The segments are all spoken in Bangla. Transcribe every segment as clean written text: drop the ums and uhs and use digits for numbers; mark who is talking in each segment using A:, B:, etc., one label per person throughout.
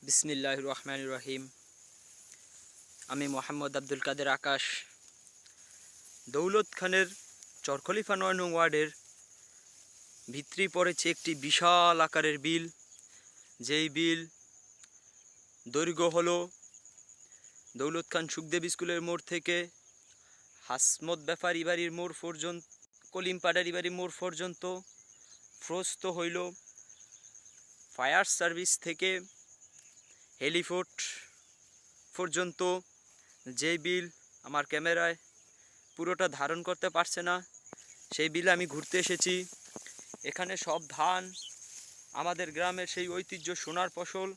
A: বিসমিল্লাহির রহমানির রহিম। আমি মোহাম্মদ আব্দুল কাদের আকাশ, দৌলত খানের চরখলিফা ৯ নং ওয়ার্ডের ভিতরে পড়েছে একটি বিশাল আকারের বিল। যেই বিল দৈর্ঘ্য হলো দৌলত খান সুখদেব স্কুলের মোড় থেকে হাসমত ব্যাপারী বাড়ির মোড় পর্যন্ত, কলিম পাডারি বাড়ির মোড় পর্যন্ত, প্রস্থ হইল ফায়ার সার্ভিস থেকে হেলিপোর্ট পর্যন্ত। যেই বিল আমার ক্যামেরায় পুরোটা ধারণ করতে পারছে না, সেই বিলে আমি ঘুরতে এসেছি। এখানে সব ধান, আমাদের গ্রামের সেই ঐতিহ্য সোনার ফসল,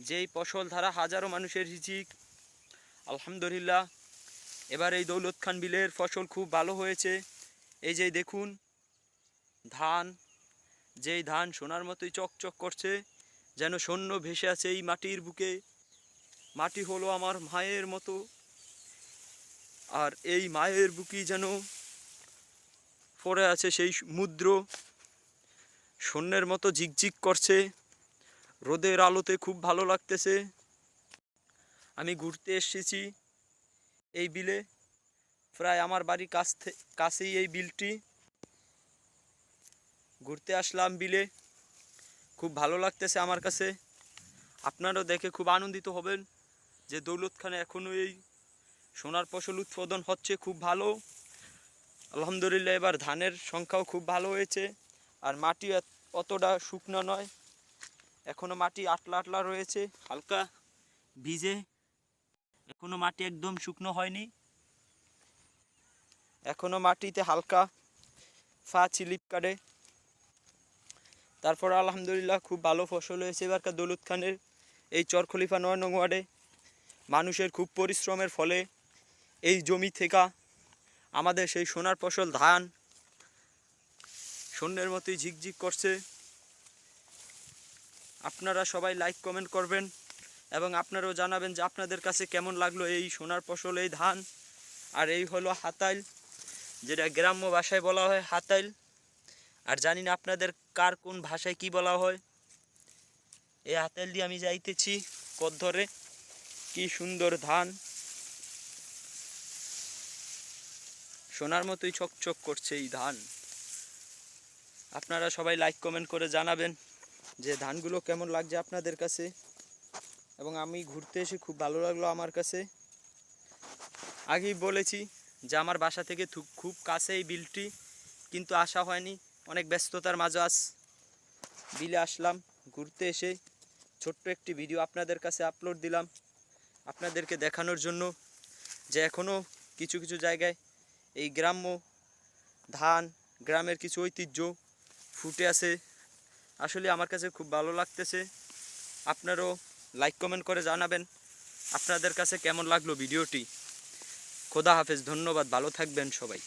A: যেই ফসল ধারা হাজারো মানুষের রিজিক। আলহামদুলিল্লাহ, এবার এই দৌলত খান বিলের ফসল খুব ভালো হয়েছে। এই যে দেখুন ধান, যেই ধান সোনার মতোই চকচক করছে, যেন সৈন্য ভেসে আছে এই মাটির বুকে। মাটি হলো আমার মায়ের মতো, আর এই মায়ের বুকি যেন পড়ে আছে সেই মুদ্র, স্বর্ণের মতো ঝিকঝিক করছে। রোদের আলোতে খুব ভালো লাগতেছে। আমি ঘুরতে এসেছি এই বিলে, প্রায় আমার বাড়ির কাছেই এই বিলটি। ঘুরতে আসলাম বিলে, খুব ভালো লাগতেছে আমার কাছে। আপনারাও দেখে খুব আনন্দিত হবেন যে দৌলত খানে এখনও এই সোনার ফসল উৎপাদন হচ্ছে খুব ভালো। আলহামদুলিল্লাহ, এবার ধানের সংখ্যাও খুব ভালো হয়েছে। আর মাটি অতটা শুকনো নয়, এখনও মাটি আটলা আটলা রয়েছে, হালকা ভিজে, এখনও মাটি একদম শুকনো হয়নি। এখনও মাটিতে হালকা ফা চিলিপ কাটে। তারপর আলহামদুলিল্লাহ খুব ভালো ফসল হয়েছে এবারকার দৌলত খানের এই চরখলিফা ৯ নং ওয়ার্ডে। মানুষের খুব পরিশ্রমের ফলে এই জমি থেকে আমাদের সেই সোনার ফসল ধান স্বর্ণের মতোই ঝিকঝিক করছে। আপনারা সবাই লাইক কমেন্ট করবেন এবং আপনারাও জানাবেন যে আপনাদের কাছে কেমন লাগলো এই সোনার ফসল, এই ধান। আর এই হলো হাতাইল, যেটা গ্রাম্য ভাষায় বলা হয় হাতাইল। আর জানি না আপনাদের কার কোন ভাষায় কি বলা হয়। এই হাতাইল দিয়ে আমি যাইতেছি পথ ধরে। কি সুন্দর ধান, সোনার মতোই চকচক করছে এই ধান। আপনারা সবাই লাইক কমেন্ট করে জানাবেন যে ধানগুলো কেমন লাগছে আপনাদের কাছে। এবং আমি ঘুরতে এসে খুব ভালো লাগলো আমার কাছে। আগেই বলেছি যে আমার বাসা থেকে খুব কাছে এই বিলটি, কিন্তু আসা হয়নি, অনেক ব্যস্ততার মাঝে আজ বিলে আসলাম। ঘুরতে এসে ছোট্ট একটি ভিডিও আপনাদের কাছে আপলোড দিলাম, আপনাদেরকে দেখানোর জন্য যে এখনও কিছু কিছু জায়গায় এই গ্রাম্য ধান, গ্রামের কিছু ঐতিহ্য ফুটে আছে। আসলে আমার কাছে খুব ভালো লাগতেছে। আপনারাও লাইক কমেন্ট করে জানাবেন আপনাদের কাছে কেমন লাগলো ভিডিওটি। খোদা হাফেজ, ধন্যবাদ, ভালো থাকবেন সবাই।